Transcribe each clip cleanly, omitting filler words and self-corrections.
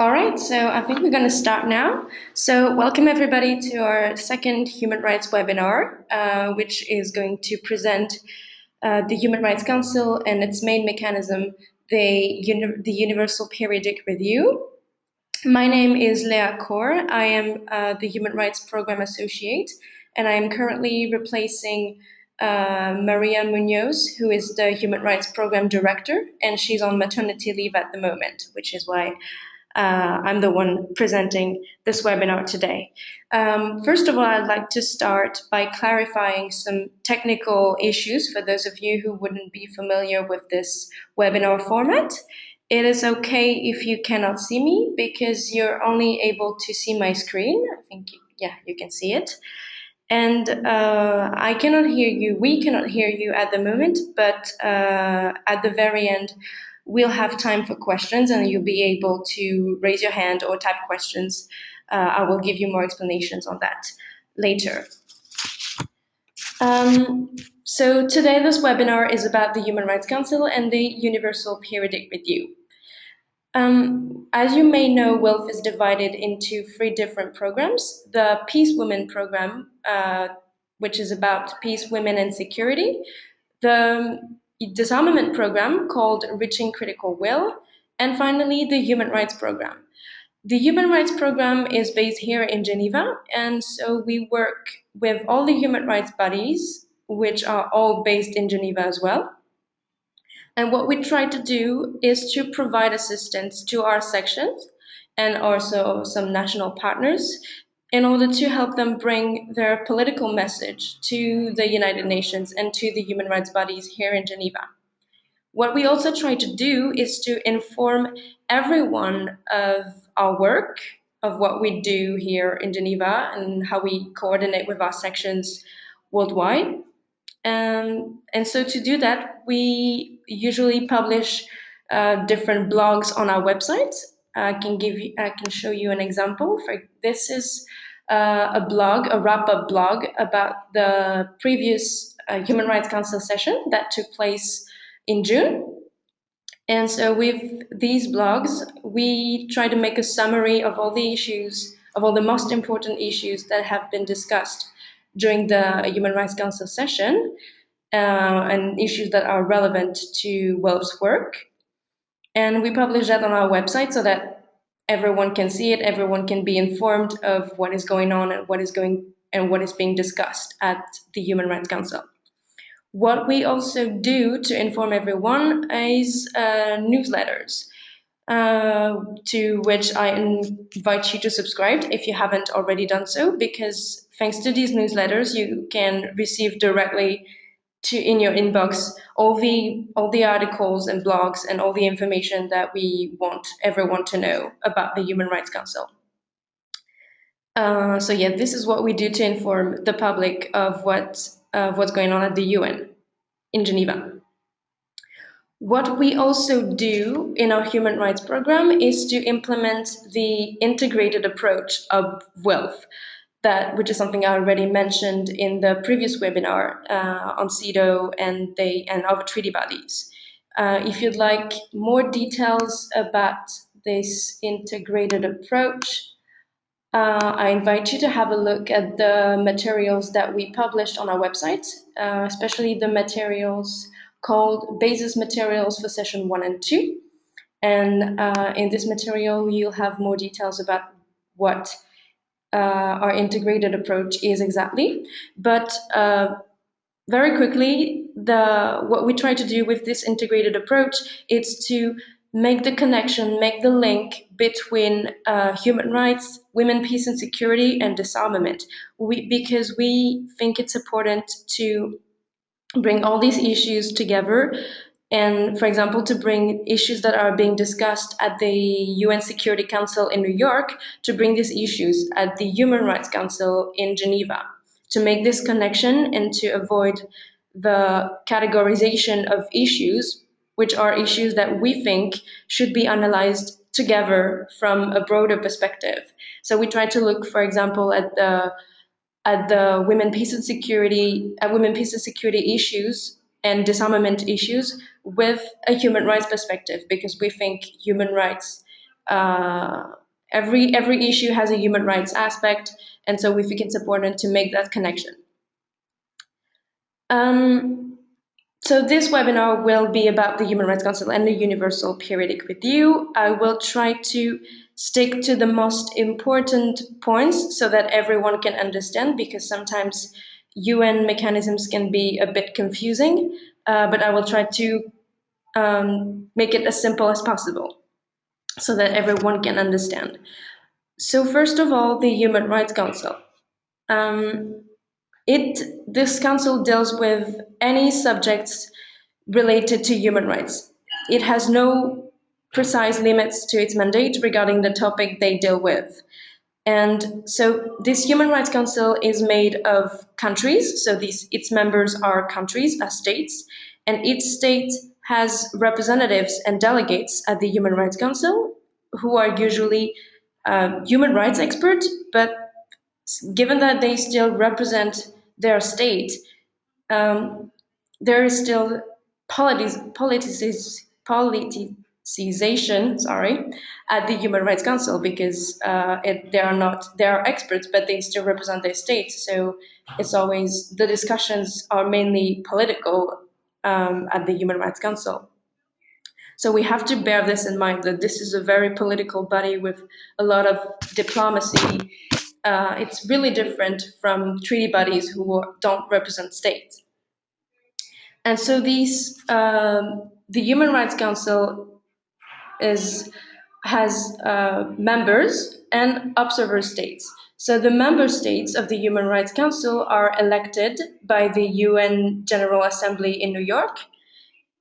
All right, so I think we're going to start now. So, welcome everybody to our second human rights webinar, which is going to present the Human Rights Council and its main mechanism, the Universal Periodic Review. My name is Leah Kaur. I am the Human Rights Program Associate, and I am currently replacing Maria Munoz, who is the Human Rights Program Director, and she's on maternity leave at the moment, which is why I'm the one presenting this webinar today. First of all, I'd like to start by clarifying some technical issues for those of you who wouldn't be familiar with this webinar format. It is okay if you cannot see me because you're only able to see my screen. I think, yeah, you can see it. And I cannot hear you, we cannot hear you at the moment, but at the very end, we'll have time for questions and you'll be able to raise your hand or type questions. I will give you more explanations on that later. So today this webinar is about the Human Rights Council and the Universal Periodic Review. As you may know, WILPF is divided into three different programs. The Peace Women program, which is about peace, women, and security. The Disarmament program, called Reaching Critical Will. And finally, the Human Rights program. The Human Rights program is based here in Geneva, and so we work with all the human rights bodies, which are all based in Geneva as well. And what we try to do is to provide assistance to our sections and also some national partners in order to help them bring their political message to the United Nations and to the human rights bodies here in Geneva. What we also try to do is to inform everyone of our work, of what we do here in Geneva and how we coordinate with our sections worldwide. And so to do that, we usually publish different blogs on our website. I can show you an example. This is a blog, a wrap-up blog about the previous Human Rights Council session that took place in June. And so with these blogs, we try to make a summary of all the issues, of all the most important issues that have been discussed during the Human Rights Council session, and issues that are relevant to WILPF's work. And we publish that on our website so that everyone can see it, everyone can be informed of what is going on and what is being discussed at the Human Rights Council. What we also do to inform everyone is newsletters, to which I invite you to subscribe if you haven't already done so, because thanks to these newsletters, you can receive directly in your inbox all the articles and blogs and all the information that we want everyone to know about the Human Rights Council. So yeah, this is what we do to inform the public of what's going on at the UN in Geneva. What we also do in our human rights program is to implement the integrated approach of WILPF, which is something I already mentioned in the previous webinar on CEDAW and other treaty bodies. If you'd like more details about this integrated approach, I invite you to have a look at the materials that we published on our website, especially the materials called Basis Materials for Session 1 and 2. And in this material, you'll have more details about what our integrated approach is exactly. But very quickly, what we try to do with this integrated approach is to make the connection, make the link between human rights, women, peace and security, and disarmament. Because we think it's important to bring all these issues together, and for example, to bring issues that are being discussed at the UN Security Council in New York, to bring these issues at the Human Rights Council in Geneva, to make this connection and to avoid the categorization of issues, which are issues that we think should be analyzed together from a broader perspective. So we try to look, for example, at the women, peace and security issues and disarmament issues with a human rights perspective, because we think human rights uh, every issue has a human rights aspect, and so we think it's important to make that connection. Um, so this webinar will be about the Human Rights Council and the Universal Periodic Review. I will try to stick to the most important points so that everyone can understand, because sometimes UN mechanisms can be a bit confusing, but I will try to make it as simple as possible so that everyone can understand. So first of all, the Human Rights Council. Um, this council deals with any subjects related to human rights. It has no precise limits to its mandate regarding the topic they deal with. And so this Human Rights Council is made of countries, so its members are countries, states, and each state has representatives and delegates at the Human Rights Council who are usually human rights experts, but given that they still represent their state, um, there is still politicization, at the Human Rights Council, because they are experts, but they still represent their state. So it's always, the discussions are mainly political at the Human Rights Council. So we have to bear this in mind, that this is a very political body with a lot of diplomacy. It's really different from treaty bodies who don't represent states. And so the Human Rights Council has members and observer states. So the member states of the Human Rights Council are elected by the UN General Assembly in New York,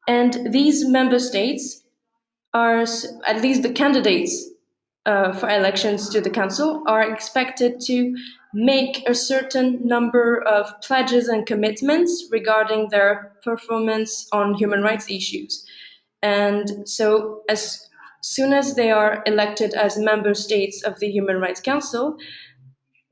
and these member states are, at least the candidates for elections to the council, are expected to make a certain number of pledges and commitments regarding their performance on human rights issues. And so as soon as they are elected as member states of the Human Rights Council,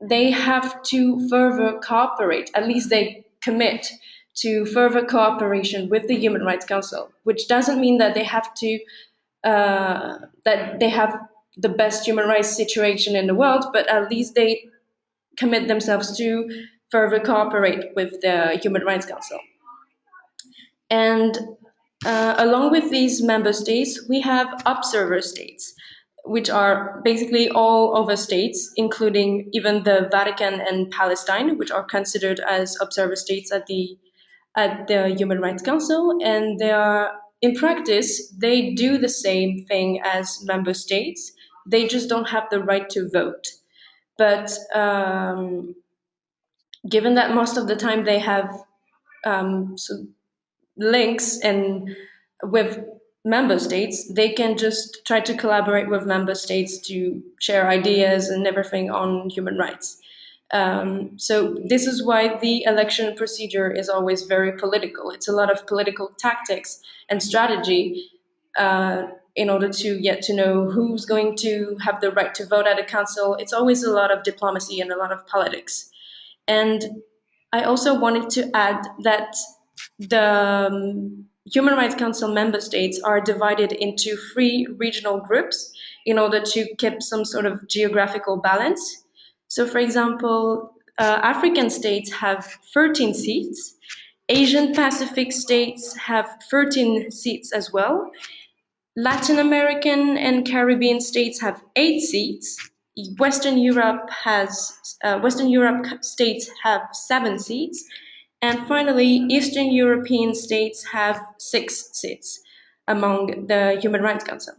they have to further cooperate, at least they commit to further cooperation with the Human Rights Council, which doesn't mean that they have to that they have the best human rights situation in the world, but at least they commit themselves to further cooperate with the Human Rights Council. And along with these member states, we have observer states, which are basically all other states, including even the Vatican and Palestine, which are considered as observer states at the Human Rights Council. And they are, in practice, they do the same thing as member states. They just don't have the right to vote. But given that most of the time they have links and with member states, they can just try to collaborate with member states to share ideas and everything on human rights. So this is why the election procedure is always very political. It's a lot of political tactics and strategy in order to get to know who's going to have the right to vote at a council. It's always a lot of diplomacy and a lot of politics. And I also wanted to add that the Human Rights Council member states are divided into 3 regional groups in order to keep some sort of geographical balance. So, for example, African states have 13 seats, Asian Pacific states have 13 seats as well, Latin American and Caribbean states have 8 seats, Western Europe states have 7 seats, and finally, Eastern European states have 6 seats among the Human Rights Council.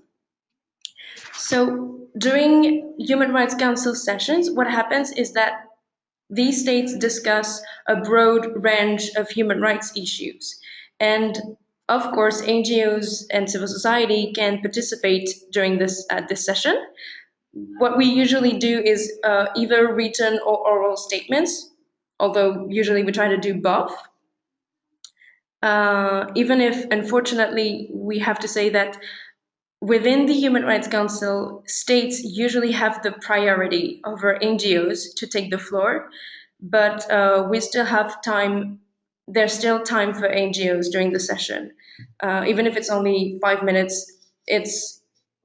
So during Human Rights Council sessions, what happens is that these states discuss a broad range of human rights issues. And of course, NGOs and civil society can participate during this session. What we usually do is either written or oral statements, although usually we try to do both. Even if, unfortunately, we have to say that within the Human Rights Council, states usually have the priority over NGOs to take the floor, but we still have time. There's still time for NGOs during the session. Even if it's only 5 minutes,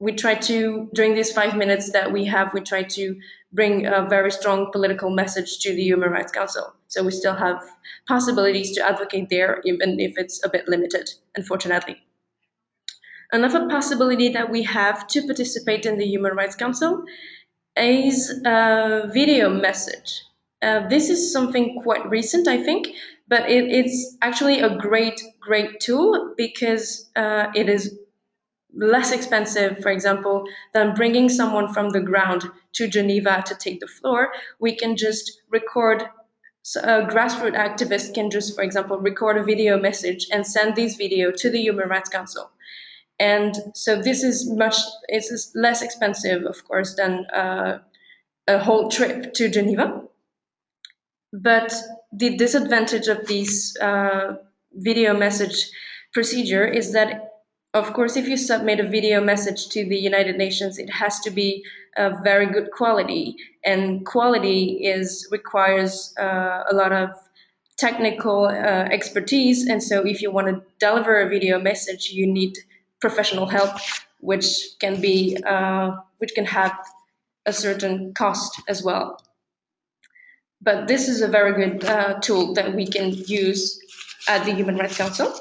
we try to, during these 5 minutes that we have, we try to bring a very strong political message to the Human Rights Council. So we still have possibilities to advocate there, even if it's a bit limited, unfortunately. Another possibility that we have to participate in the Human Rights Council is a video message. This is something quite recent, I think, but it's actually a great tool because it is less expensive, for example, than bringing someone from the ground to Geneva to take the floor. We can just record, so a grassroots activist can just, for example, record a video message and send this video to the Human Rights Council. And so this is it's less expensive, of course, than a whole trip to Geneva. But the disadvantage of this video message procedure is that, of course, if you submit a video message to the United Nations, it has to be of very good quality, and quality requires a lot of technical expertise. And so, if you want to deliver a video message, you need professional help, which can have a certain cost as well. But this is a very good tool that we can use at the Human Rights Council.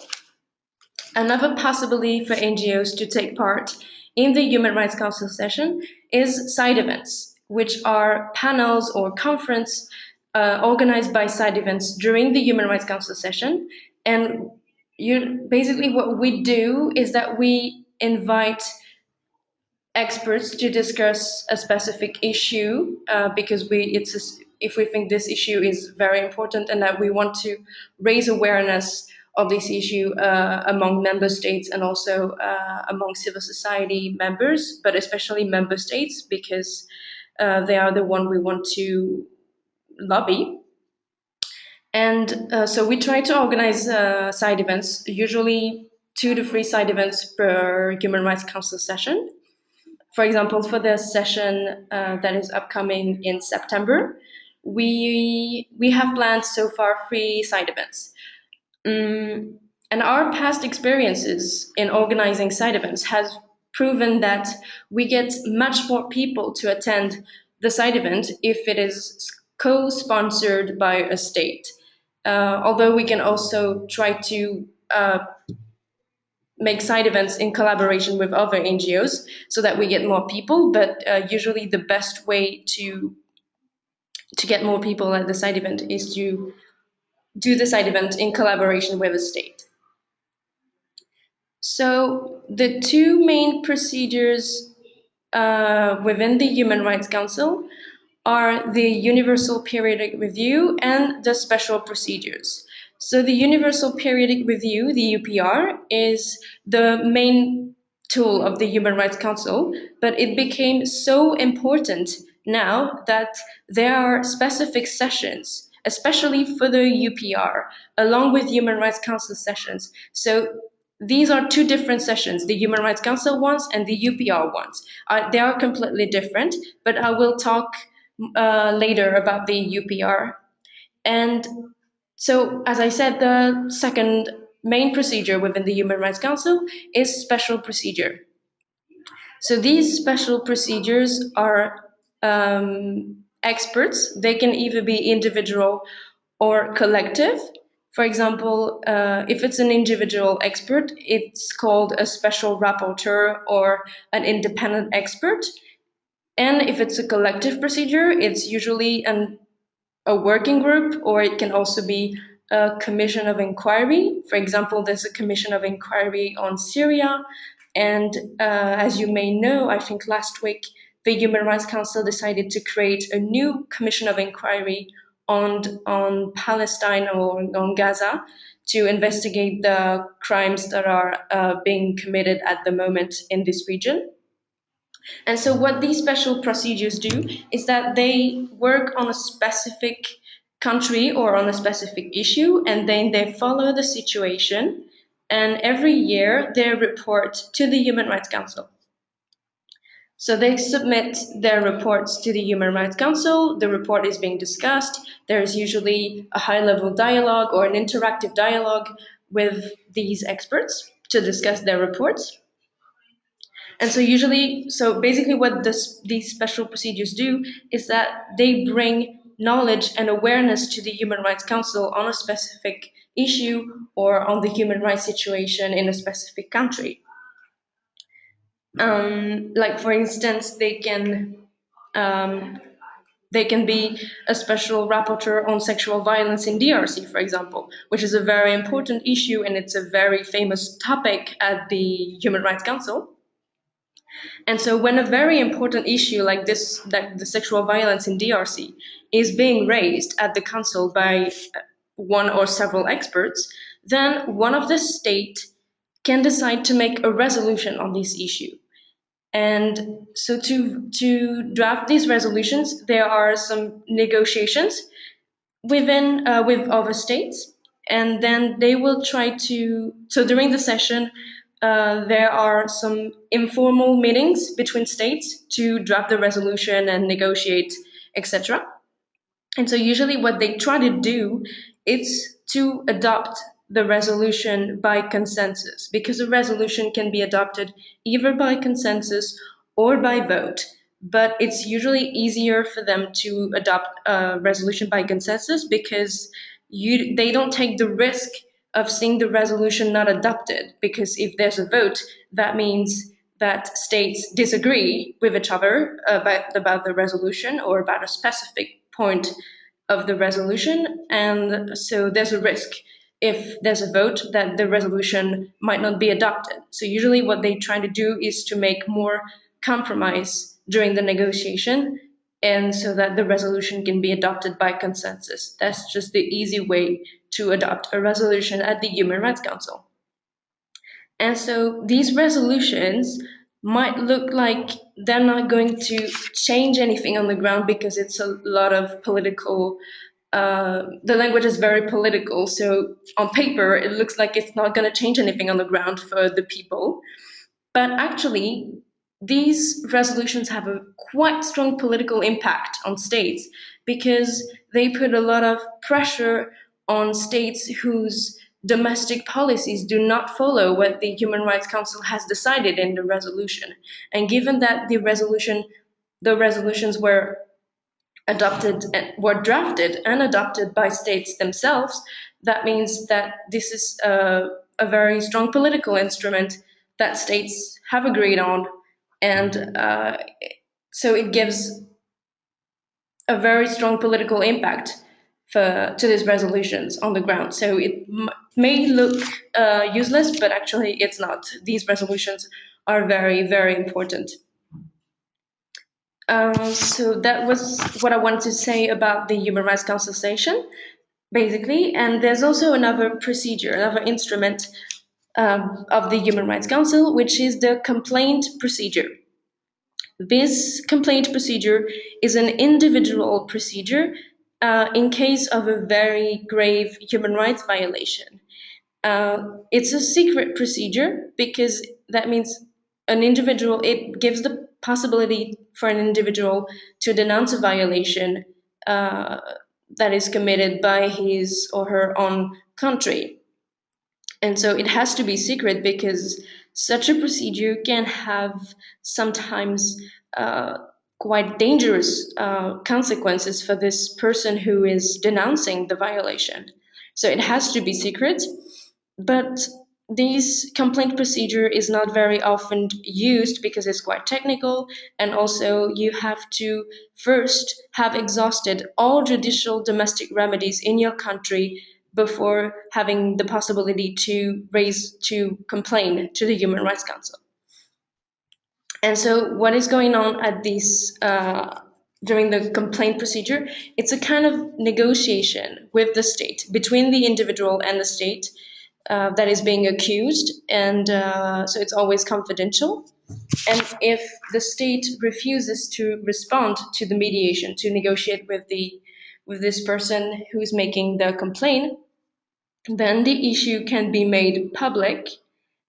Another possibility for NGOs to take part in the Human Rights Council session is side events, which are panels or conference organized by side events during the Human Rights Council session. And basically what we do is that we invite experts to discuss a specific issue because if we think this issue is very important and that we want to raise awareness of this issue among member states and also among civil society members, but especially member states because they are the one we want to lobby. And so we try to organize side events, usually 2 to 3 side events per Human Rights Council session. For example, for the session that is upcoming in September, we have planned so far 3 side events. And our past experiences in organizing side events has proven that we get much more people to attend the side event if it is co-sponsored by a state. Although we can also try to make side events in collaboration with other NGOs so that we get more people, but usually the best way to get more people at the side event is to do the side event in collaboration with the state. So the 2 main procedures within the Human Rights Council are the Universal Periodic Review and the Special Procedures. So the Universal Periodic Review, the UPR, is the main tool of the Human Rights Council, but it became so important now that there are specific sessions, especially for the UPR, along with Human Rights Council sessions. So these are 2 different sessions, the Human Rights Council ones and the UPR ones. They are completely different, but I will talk later about the UPR. And so, as I said, the second main procedure within the Human Rights Council is special procedure. So these special procedures are experts. They can either be individual or collective. For example, if it's an individual expert, it's called a special rapporteur or an independent expert. And if it's a collective procedure, it's usually a working group, or it can also be a commission of inquiry. For example, there's a commission of inquiry on Syria. And as you may know, I think last week, the Human Rights Council decided to create a new commission of inquiry on Palestine or on Gaza to investigate the crimes that are being committed at the moment in this region. And so what these special procedures do is that they work on a specific country or on a specific issue, and then they follow the situation, and every year they report to the Human Rights Council. So they submit their reports to the Human Rights Council, the report is being discussed, there is usually a high-level dialogue or an interactive dialogue with these experts to discuss their reports. And so usually, so basically what these special procedures do is that they bring knowledge and awareness to the Human Rights Council on a specific issue or on the human rights situation in a specific country. Like for instance, um, they can be a special rapporteur on sexual violence in DRC, for example, which is a very important issue and it's a very famous topic at the Human Rights Council. And so when a very important issue like this, like the sexual violence in DRC, is being raised at the council by one or several experts, then one of the state can decide to make a resolution on this issue. And so to draft these resolutions, there are some negotiations with other states, and then they will try to. So during the session, there are some informal meetings between states to draft the resolution and negotiate, etc. And so usually what they try to do is to adopt the resolution by consensus, because a resolution can be adopted either by consensus or by vote. But it's usually easier for them to adopt a resolution by consensus because they don't take the risk of seeing the resolution not adopted. Because if there's a vote, that means that states disagree with each other about the resolution or about a specific point of the resolution. And so there's a risk if there's a vote that the resolution might not be adopted. So usually what they try to do is to make more compromise during the negotiation and so that the resolution can be adopted by consensus. That's just the easy way to adopt a resolution at the Human Rights Council. And so these resolutions might look like they're not going to change anything on the ground because it's a lot of political, the language is very political. So on paper, it looks like it's not going to change anything on the ground for the people. But actually, these resolutions have a quite strong political impact on states because they put a lot of pressure on states whose domestic policies do not follow what the Human Rights Council has decided in the resolution. And given that the resolutions were drafted and adopted by states themselves, that means that this is a very strong political instrument that states have agreed on, and so it gives a very strong political impact to these resolutions on the ground. So it may look useless, but actually it's not. These resolutions are very, very important. So that was what I wanted to say about the Human Rights Council session, basically. And there's also another procedure, another instrument of the Human Rights Council, which is the complaint procedure. This complaint procedure is an individual procedure in case of a very grave human rights violation. It's a secret procedure because that means it gives the possibility for an individual to denounce a violation that is committed by his or her own country. And so it has to be secret because such a procedure can have sometimes quite dangerous consequences for this person who is denouncing the violation. So it has to be secret, but this complaint procedure is not very often used because it's quite technical, and also you have to first have exhausted all judicial domestic remedies in your country before having the possibility to complain to the Human Rights Council. And so what is going on at this during the complaint procedure? It's a kind of negotiation with the state, between the individual and the state that is being accused, and so it's always confidential. And if the state refuses to respond to the mediation, to negotiate with this person who's making the complaint, then the issue can be made public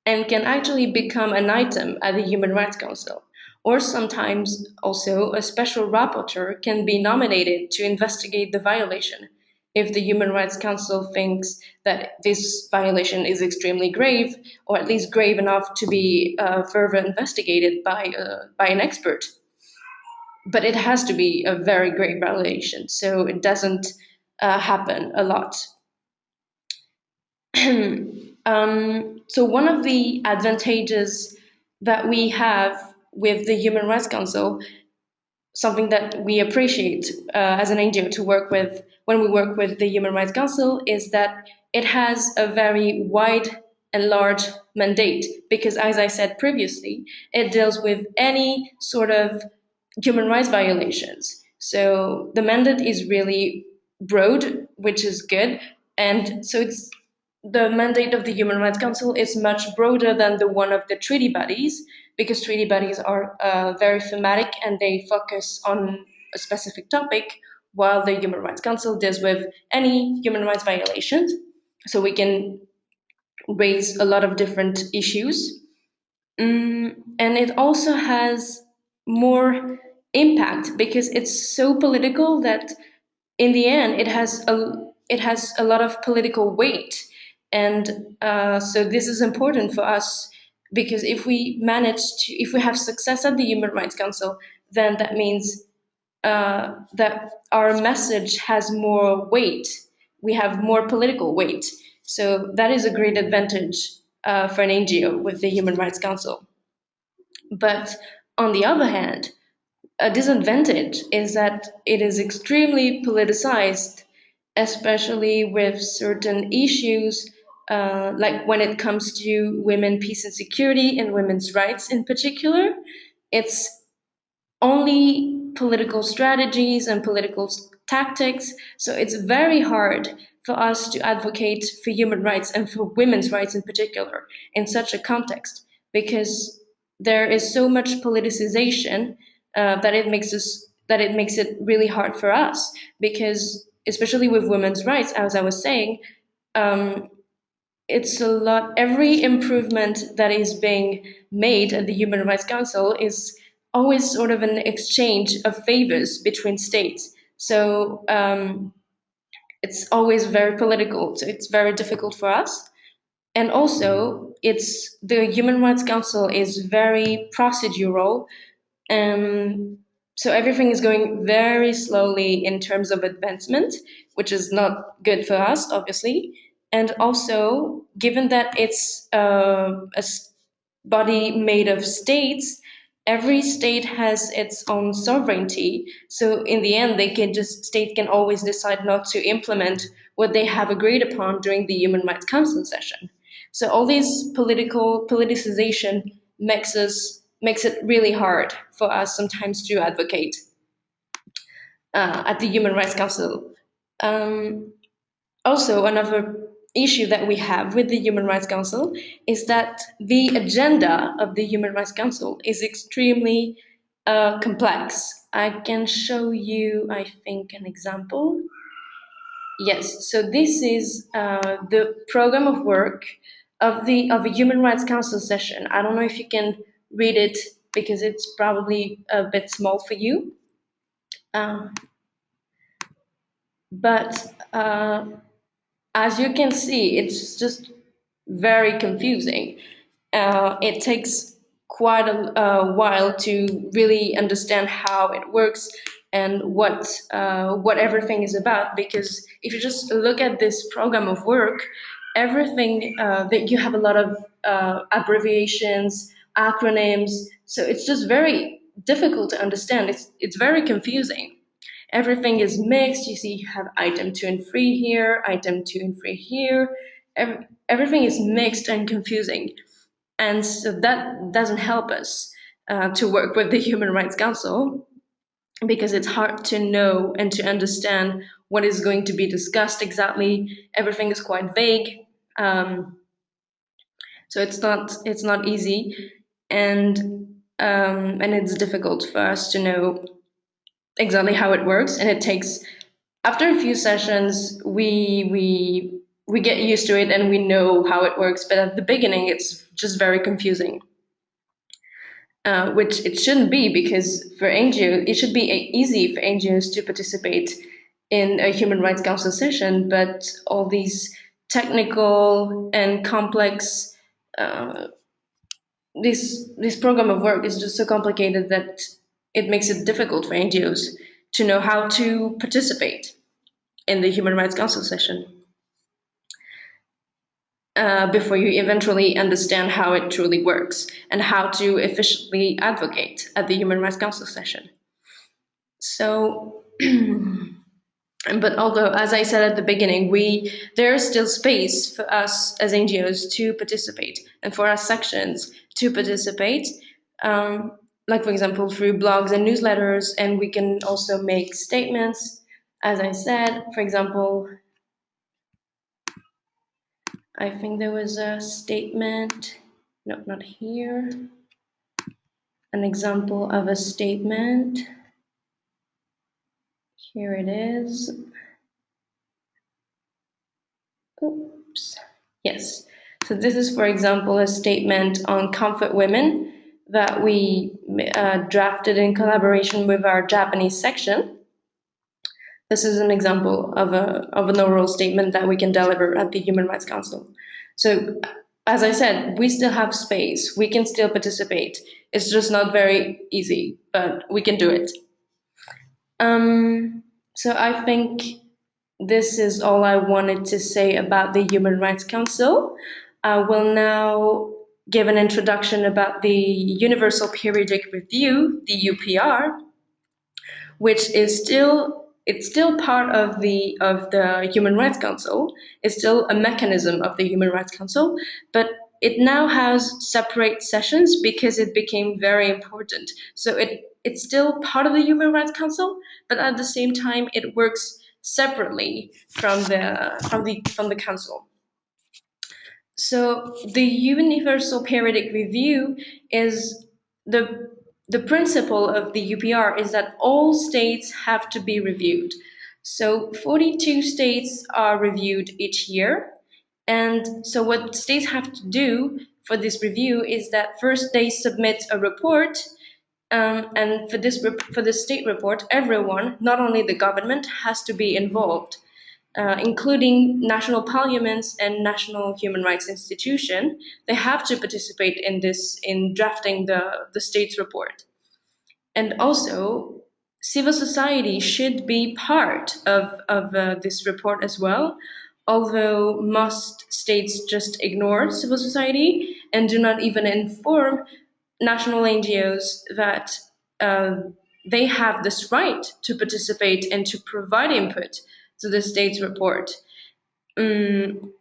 and can actually become an item at the Human Rights Council. Or sometimes also a special rapporteur can be nominated to investigate the violation. if the Human Rights Council thinks that this violation is extremely grave, or at least grave enough to be further investigated by an expert. But it has to be a very grave violation, so it doesn't happen a lot. So one of the advantages that we have with the Human Rights Council, something that we appreciate as an NGO to work with when we work with the Human Rights Council, is that it has a very wide and large mandate, because as I said previously, it deals with any sort of human rights violations. So the mandate is really broad, which is good. And so it's the mandate of the Human Rights Council is much broader than the one of the treaty bodies, because treaty bodies are very thematic and they focus on a specific topic, while the Human Rights Council deals with any human rights violations. So we can raise a lot of different issues. And it also has more impact because it's so political that in the end it has a lot of political weight. And so this is important for us, because if we have success at the Human Rights Council, then that means that our message has more weight. We have more political weight. So that is a great advantage for an NGO with the Human Rights Council. But on the other hand, a disadvantage is that it is extremely politicized, especially with certain issues, like when it comes to women, peace and security, and women's rights in particular. It's only political strategies and political tactics. So it's very hard for us to advocate for human rights and for women's rights in particular in such a context, because there is so much politicization that it makes it really hard for us. Because especially with women's rights, as I was saying, um, it's a lot. Every improvement that is being made at the Human Rights Council is always sort of an exchange of favors between states. So it's always very political. So it's very difficult for us. And also, it's the Human Rights Council is very procedural, and so everything is going very slowly in terms of advancement, which is not good for us, obviously. And also, given that it's body made of states, every state has its own sovereignty. So in the end, state can always decide not to implement what they have agreed upon during the Human Rights Council session. So all this politicization makes it really hard for us sometimes to advocate at the Human Rights Council. Um, Also, another issue that we have with the Human Rights Council is that the agenda of the Human Rights Council is extremely complex. I can show you, I think, an example. Yes, so this is the program of work of a Human Rights Council session. I don't know if you can read it because it's probably a bit small for you. Uh, but as you can see, it's just very confusing. It takes quite a while to really understand how it works and what everything is about. Because if you just look at this program of work, everything that you have a lot of abbreviations, acronyms, so it's just very difficult to understand. It's very confusing. Everything is mixed. You see, you have item 2 and 3 here, item 2 and 3 here. Everything is mixed and confusing. And so that doesn't help us to work with the Human Rights Council, because it's hard to know and to understand what is going to be discussed exactly. Everything is quite vague. So it's not easy, and it's difficult for us to know exactly how it works. And it takes, after a few sessions, we get used to it and we know how it works. But at the beginning, it's just very confusing, which it shouldn't be, because for NGOs, it should be easy for NGOs to participate in a Human Rights Council session, but all these technical and complex uh, this program of work is just so complicated that it makes it difficult for NGOs to know how to participate in the Human Rights Council session before you eventually understand how it truly works and how to efficiently advocate at the Human Rights Council session. So, but although, as I said at the beginning, there is still space for us as NGOs to participate and for our sections to participate, like for example through blogs and newsletters, and we can also make statements. As I said, for example, I think there was a statement, no, not here, an example of a statement. Here it is. Oops. Yes. So this is, for example, a statement on comfort women that we drafted in collaboration with our Japanese section. This is an example of an oral statement that we can deliver at the Human Rights Council. So, as I said, we still have space. We can still participate. It's just not very easy, but we can do it. So I think this is all I wanted to say about the Human Rights Council. I will now give an introduction about the Universal Periodic Review, the UPR, which is still part of the Human Rights Council. It's still a mechanism of the Human Rights Council, but it now has separate sessions because it became very important. So it's still part of the Human Rights Council, but at the same time it works separately from the council. So the Universal Periodic Review is the principle of the UPR is that all states have to be reviewed. So 42 states are reviewed each year. And so what states have to do for this review is that first they submit a report, and for this state report, everyone, not only the government, has to be involved, including national parliaments and national human rights institution. They have to participate in drafting the state's report. And also, civil society should be part of this report as well, although most states just ignore civil society and do not even inform national NGOs that uh, they have this right to participate and to provide input to the state's report. Um,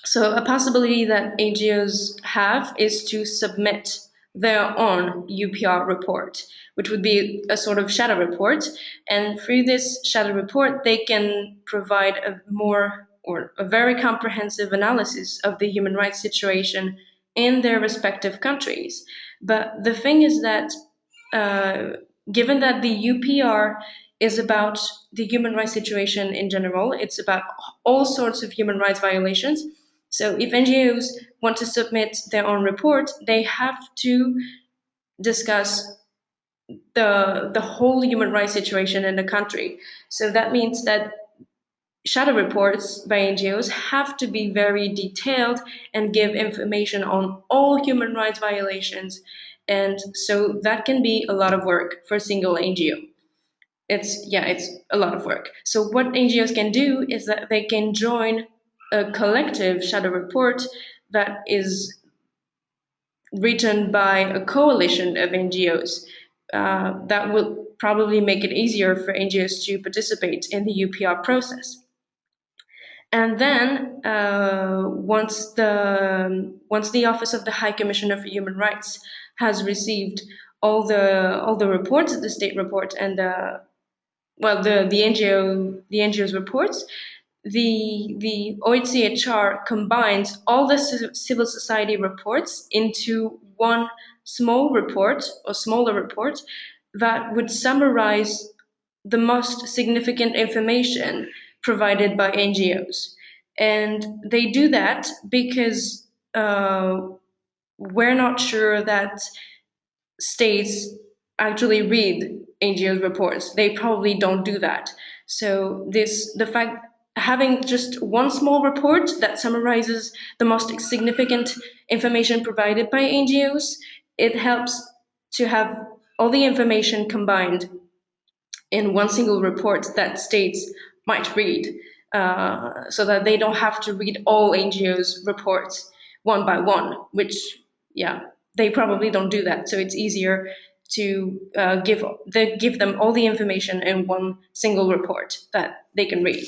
so a possibility that NGOs have is to submit their own UPR report, which would be a sort of shadow report. And through this shadow report, they can provide a very comprehensive analysis of the human rights situation in their respective countries. But the thing is that uh, given that the UPR is about the human rights situation in general, it's about all sorts of human rights violations. So if NGOs want to submit their own report, they have to discuss the whole human rights situation in the country. So that means that shadow reports by NGOs have to be very detailed and give information on all human rights violations. And so that can be a lot of work for a single NGO. It's a lot of work. So what NGOs can do is that they can join a collective shadow report that is written by a coalition of NGOs. That will probably make it easier for NGOs to participate in the UPR process. And then once the Office of the High Commissioner for Human Rights has received all the reports, the state report and the NGO's reports, the OHCHR combines all the civil society reports into one small report or smaller report that would summarize the most significant information provided by NGOs. And they do that because we're not sure that states actually read NGOs reports. They probably don't do that. So the fact having just one small report that summarizes the most significant information provided by NGOs, it helps to have all the information combined in one single report that states might read, so that they don't have to read all NGOs reports one by one, which, yeah, they probably don't do that. So it's easier to give them all the information in one single report that they can read.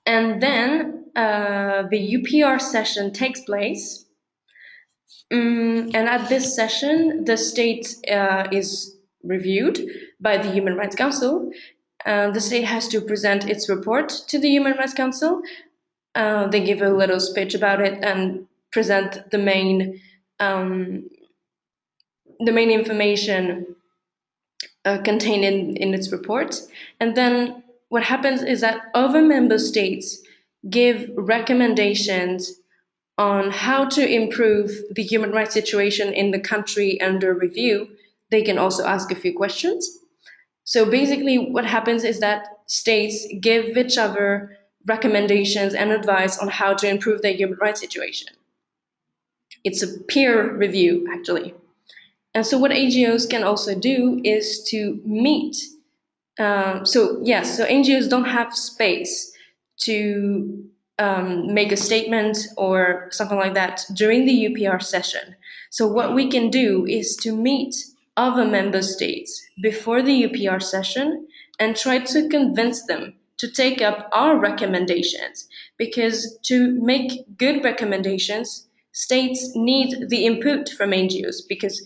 And then the UPR session takes place. And at this session, the state is reviewed by the Human Rights Council. The state has to present its report to the Human Rights Council. They give a little speech about it and present the main information contained in its report. And then what happens is that other member states give recommendations on how to improve the human rights situation in the country under review. They can also ask a few questions. So basically what happens is that states give each other recommendations and advice on how to improve their human rights situation. It's a peer review, actually. And so what NGOs can also do is to meet. So NGOs don't have space to make a statement or something like that during the UPR session. So what we can do is to meet other member states before the UPR session and try to convince them to take up our recommendations. Because to make good recommendations, states need the input from NGOs, because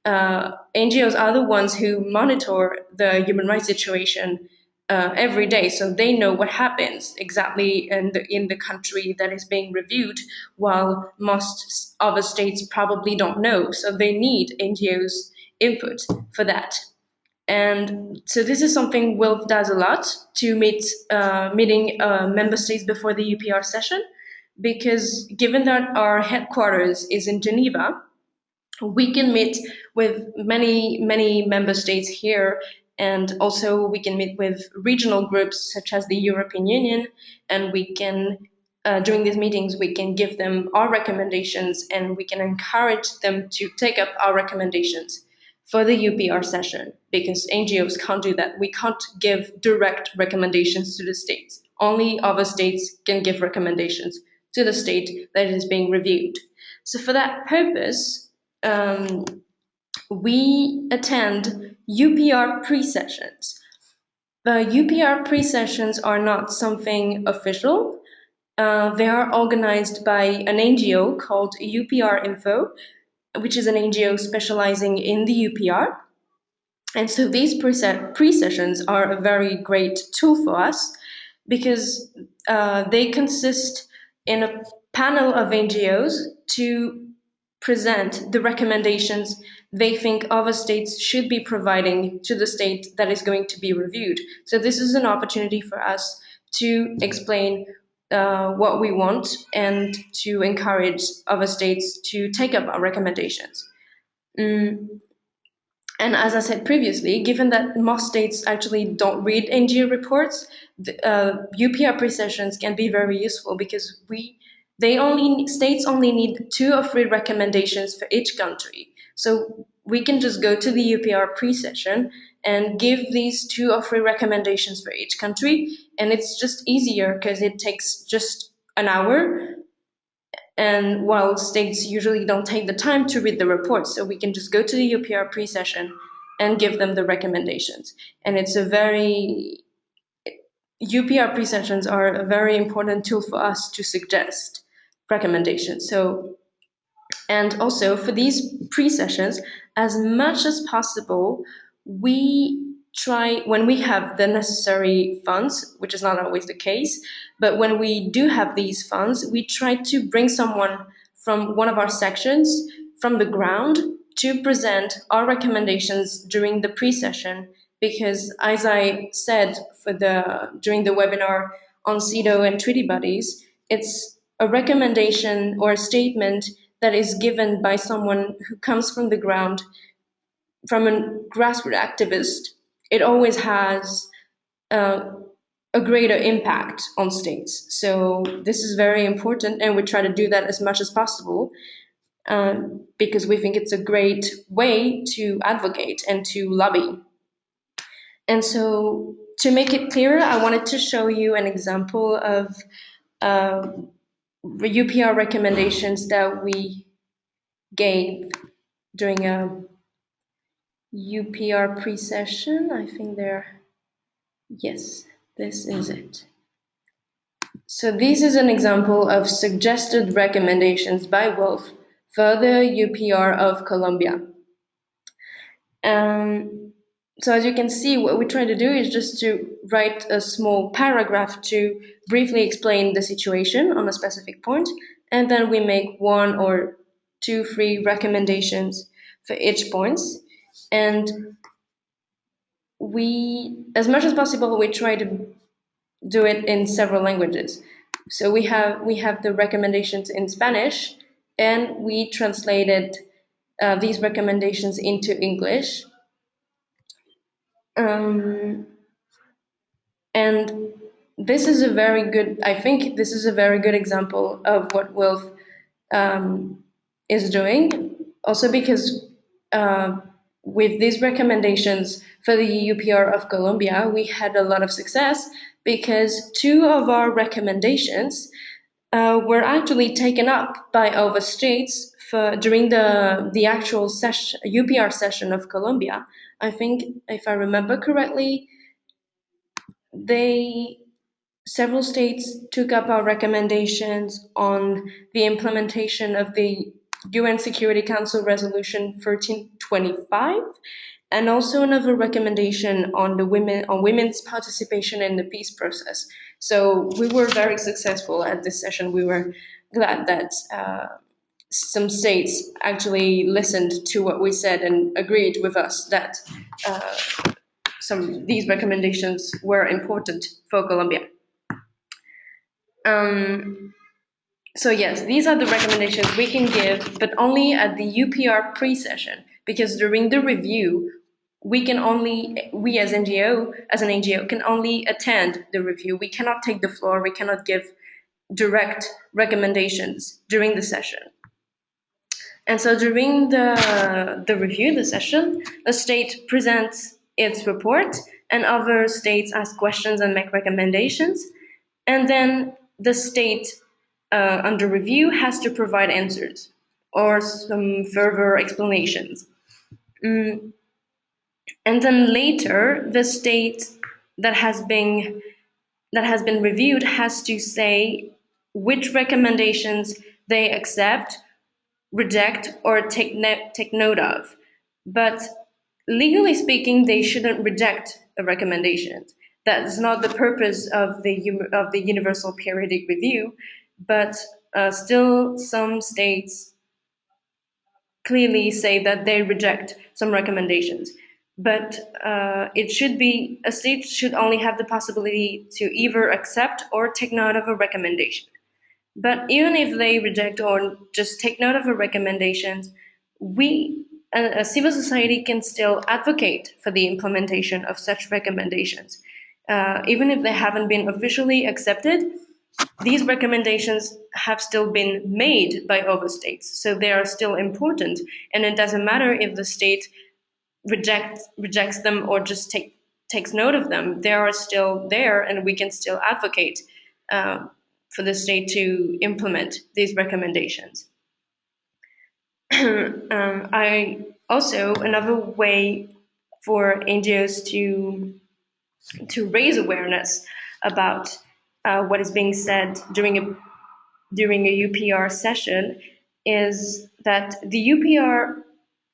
NGOs are the ones who monitor the human rights situation every day, so they know what happens exactly in the country that is being reviewed, while most other states probably don't know. So they need NGOs' input for that. And so this is something WILPF does a lot, to meeting member states before the UPR session, because given that our headquarters is in Geneva, we can meet with many member states here, and also we can meet with regional groups such as the European Union, and we can during these meetings we can give them our recommendations, and we can encourage them to take up our recommendations for the UPR session, because NGOs can't do that. We can't give direct recommendations to the states. Only other states can give recommendations to the state that is being reviewed. So for that purpose, we attend UPR pre-sessions. The UPR pre-sessions are not something official. They are organized by an NGO called UPR Info, which is an NGO specializing in the UPR. And so these pre-sessions are a very great tool for us, because they consist in a panel of NGOs to present the recommendations they think other states should be providing to the state that is going to be reviewed. So this is an opportunity for us to explain what we want and to encourage other states to take up our recommendations. And as I said previously, given that most states actually don't read NGO reports, UPR pre-sessions can be very useful, because states only need 2 or 3 recommendations for each country. So we can just go to the UPR pre-session and give these 2 or 3 recommendations for each country, and it's just easier because it takes just an hour. And while states usually don't take the time to read the reports, so we can just go to the UPR pre-session and give them the recommendations. And UPR pre-sessions are a very important tool for us to suggest recommendations. And also for these pre-sessions, as much as possible, we try, when we have the necessary funds, which is not always the case, but when we do have these funds, we try to bring someone from one of our sections from the ground to present our recommendations during the pre-session, because as I said during the webinar on CEDAW and treaty bodies, it's a recommendation or a statement that is given by someone who comes from the ground from a grassroots activist, it always has uh, a greater impact on states. So this is very important, and we try to do that as much as possible, because we think it's a great way to advocate and to lobby. And so, to make it clearer, I wanted to show you an example of uh, UPR recommendations that we gave during a UPR pre-session. I think yes, this is it. So this is an example of suggested recommendations by WILPF for the UPR of Colombia. So as you can see, what we try to do is just to write a small paragraph to briefly explain the situation on a specific point, and then we make one or two, three recommendations for each point. And as much as possible, we try to do it in several languages. So we have the recommendations in Spanish, and we translated these recommendations into English. Um, and I think this is a very good example of what WILPF is doing. Also because with these recommendations for the UPR of Colombia, we had a lot of success because two of our recommendations were actually taken up by other states during the actual UPR session of Colombia. I think, if I remember correctly, they several states took up our recommendations on the implementation of the UN Security Council Resolution 1325, and also another recommendation on women's participation in the peace process. So we were very successful at this session. We were glad that some states actually listened to what we said and agreed with us that these recommendations were important for Colombia. So yes, these are the recommendations we can give, but only at the UPR pre-session, because during the review, we as an NGO, can only attend the review. We cannot take the floor. We cannot give direct recommendations during the session. And so during the review, the session, the state presents its report, and other states ask questions and make recommendations. And then the state under review has to provide answers or some further explanations. And then later, the state that has been reviewed has to say which recommendations they accept, reject, or take note of. But legally speaking, they shouldn't reject a recommendation. That's not the purpose of the Universal Periodic Review, but still some states clearly say that they reject some recommendations. But a state should only have the possibility to either accept or take note of a recommendation. But even if they reject or just take note of the recommendations, a civil society can still advocate for the implementation of such recommendations. Even if they haven't been officially accepted, these recommendations have still been made by other states, so they are still important. And it doesn't matter if the state rejects them or just takes note of them. They are still there, and we can still advocate for the state to implement these recommendations. Another way for NGOs to raise awareness about what is being said during a UPR session is that the UPR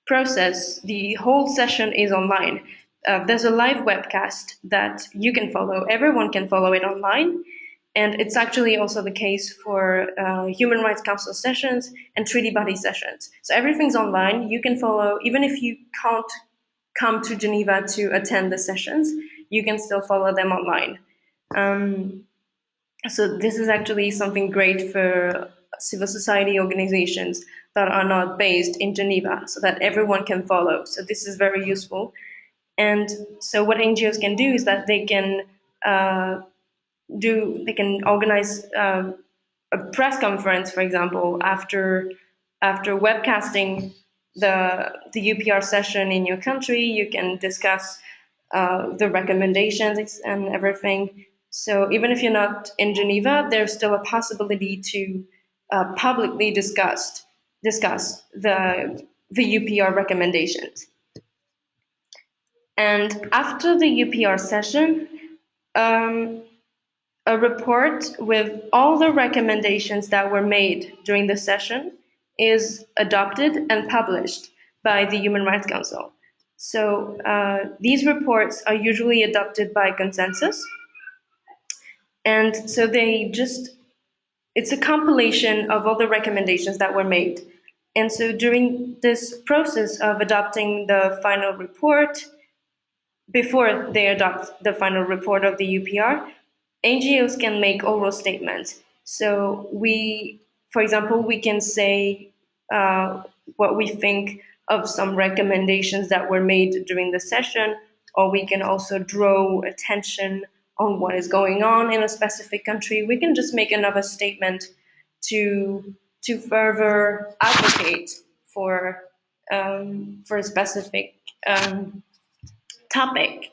process, the whole session is online. There's a live webcast that you can follow. Everyone can follow it online. And it's actually also the case for Human Rights Council sessions and treaty body sessions. So everything's online. You can follow, even if you can't come to Geneva to attend the sessions, you can still follow them online. So this is actually something great for civil society organizations that are not based in Geneva, so that everyone can follow. So this is very useful. And so what NGOs can do is that uh, they can organize a press conference, for example, after webcasting the UPR session in your country. You can discuss the recommendations and everything. So even if you're not in Geneva, there's still a possibility to publicly discuss the UPR recommendations. And after the UPR session, um, a report with all the recommendations that were made during the session is adopted and published by the Human Rights Council. So these reports are usually adopted by consensus. And so it's a compilation of all the recommendations that were made. And so during this process of adopting the final report, before they adopt the final report of the UPR, NGOs can make oral statements. So for example, we can say uh, what we think of some recommendations that were made during the session, or we can also draw attention on what is going on in a specific country. We can just make another statement to further advocate for a specific topic.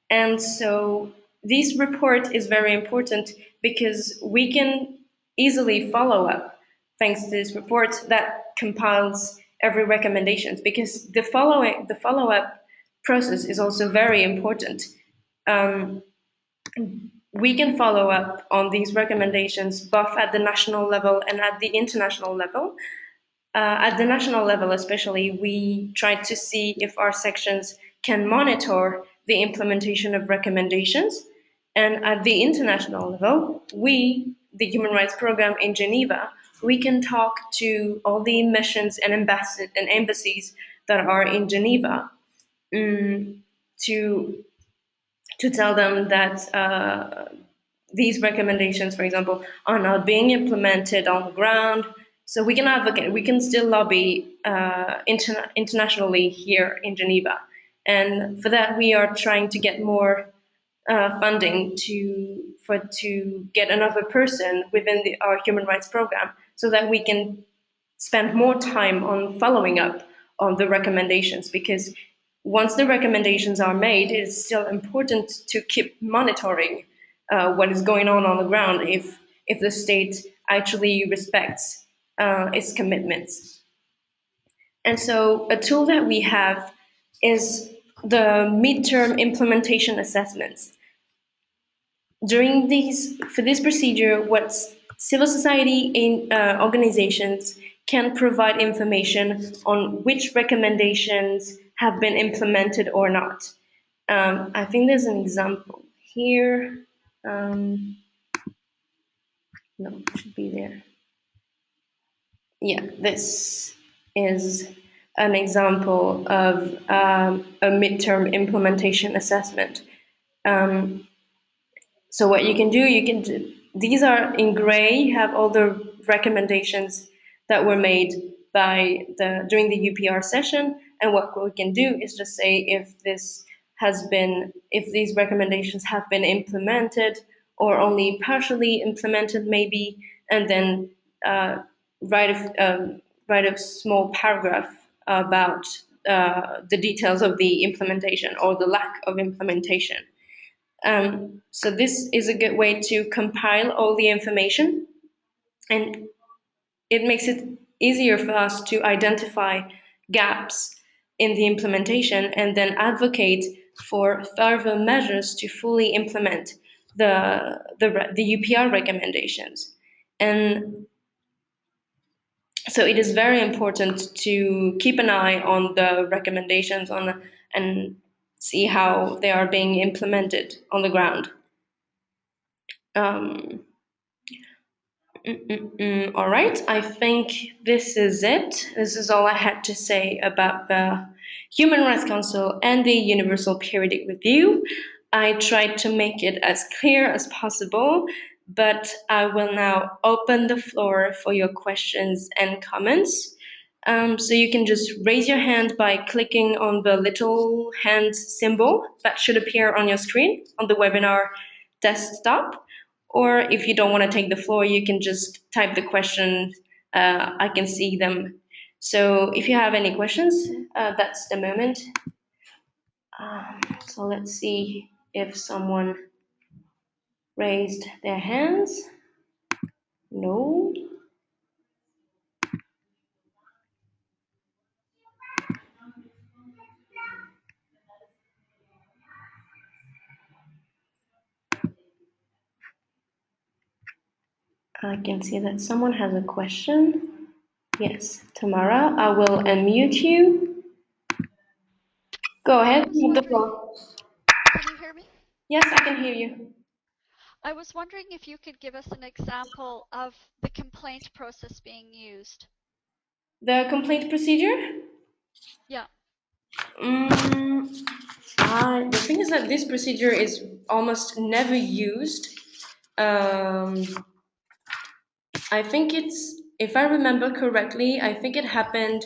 And so this report is very important because we can easily follow up thanks to this report that compiles every recommendations, because the follow up process is also very important. Um, we can follow up on these recommendations both at the national level and at the international level. At the national level, especially, we try to see if our sections can monitor the implementation of recommendations. And at the international level, the Human Rights Program in Geneva, we can talk to all the missions and embassies that are in Geneva, to tell them that these recommendations, for example, are not being implemented on the ground. So we can advocate, we can still lobby internationally here in Geneva. And for that, we are trying to get more funding to get another person within our human rights program, so that we can spend more time on following up on the recommendations, because once the recommendations are made, it's still important to keep monitoring what is going on the ground, if the state actually respects its commitments. And so a tool that we have is the midterm implementation assessments. For this procedure, what civil society organizations can provide information on which recommendations have been implemented or not. I think there's an example here. No, it should be there. Yeah, this is an example of a midterm implementation assessment. So what you can do, these are in gray, you have all the recommendations that were made during the UPR session. And what we can do is just say if these recommendations have been implemented or only partially implemented maybe, and then write a small paragraph about the details of the implementation or the lack of implementation. So this is a good way to compile all the information, and it makes it easier for us to identify gaps in the implementation and then advocate for further measures to fully implement the UPR recommendations. And so it is very important to keep an eye on the recommendations and see how they are being implemented on the ground. Um, all right, I think this is it. This is all I had to say about the Human Rights Council and the Universal Periodic Review. I tried to make it as clear as possible, but I will now open the floor for your questions and comments. So you can just raise your hand by clicking on the little hand symbol that should appear on your screen on the webinar desktop. Or if you don't want to take the floor, you can just type the question. I can see them. So if you have any questions, that's the moment. So let's see if someone raised their hands. No. I can see that someone has a question. Yes, Tamara, I will unmute you. Go I ahead, was you have the wondering, floor. can you hear me? Yes, I can hear you. I was wondering if you could give us an example of the complaint process being used. The complaint procedure? Yeah. Mm, the thing is that this procedure is almost never used. Um, I think it's, if I remember correctly, I think it happened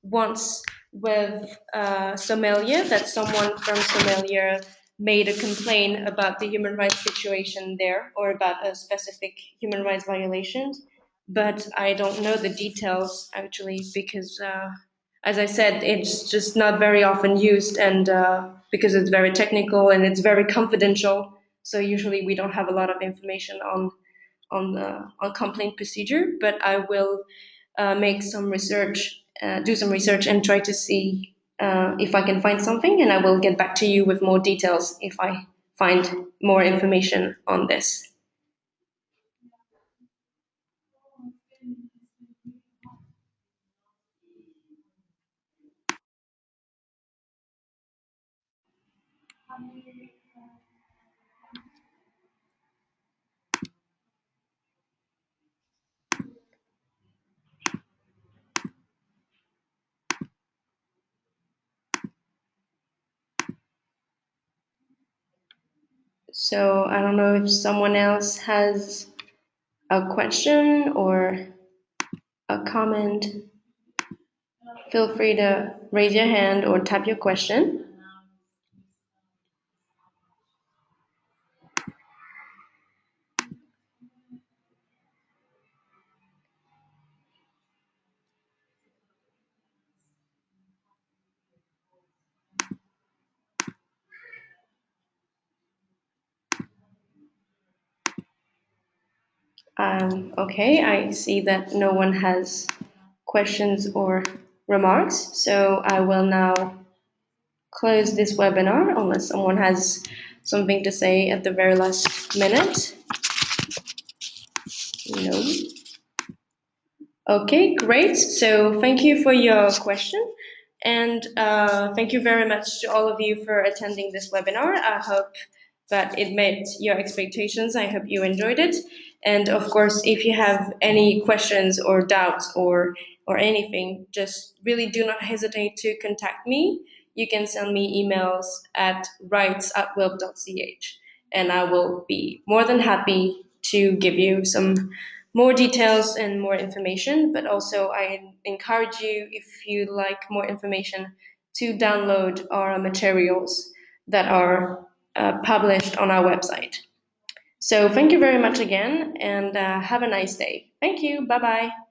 once with Somalia, that someone from Somalia made a complaint about the human rights situation there or about a specific human rights violations. But I don't know the details actually because, as I said, it's just not very often used and because it's very technical and it's very confidential. So usually we don't have a lot of information on complaint procedure, but I will make some research, do some research, and try to see if I can find something, and I will get back to you with more details if I find more information on this. So I don't know if someone else has a question or a comment. Feel free to raise your hand or type your question. Okay, I see that no one has questions or remarks, so I will now close this webinar unless someone has something to say at the very last minute. No. Okay, great. So thank you for your question. And thank you very much to all of you for attending this webinar. I hope that it met your expectations. I hope you enjoyed it. And of course, if you have any questions or doubts or anything, just really do not hesitate to contact me. You can send me emails at rights@wilp.ch, and I will be more than happy to give you some more details and more information. But also, I encourage you, if you like more information, to download our materials that are published on our website. So thank you very much again, and have a nice day. Thank you. Bye bye.